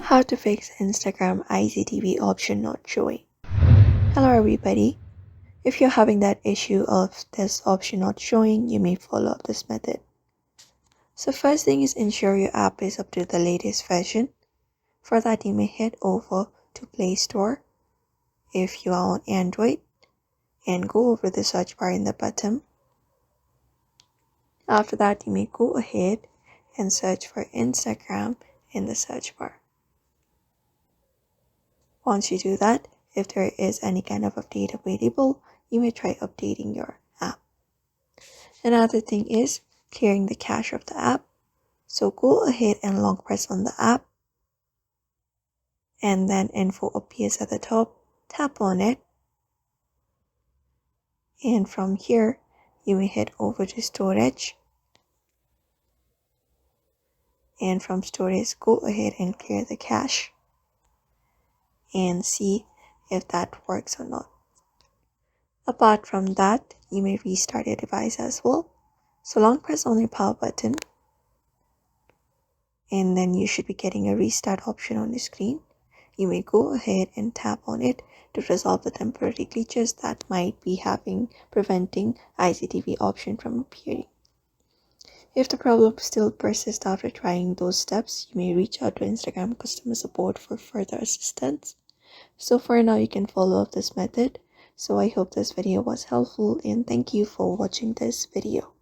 How to fix Instagram IGTV option not showing. Hello everybody. If you're having that issue of this option not showing, you may follow up this method. So first thing is ensure your app is up to the latest version. For that you may head over to Play Store if you are on Android and go over the search bar in the bottom. After that you may go ahead and search for Instagram in the search bar. Once you do that, if there is any kind of update available, you may try updating your app. Another thing is clearing the cache of the app. So go ahead and long press on the app, and then info appears at the top. Tap on it, and from here you may head over to storage, and from storage go ahead and clear the cache and see if that works or not. Apart from that, you may restart your device as well. So long press on your power button, and then you should be getting a restart option on the screen. You may go ahead and tap on it to resolve the temporary glitches that might be preventing IGTV option from appearing. If the problem still persists after trying those steps, you may reach out to Instagram customer support for further assistance. So for now, you can follow up this method. So I hope this video was helpful, and thank you for watching this video.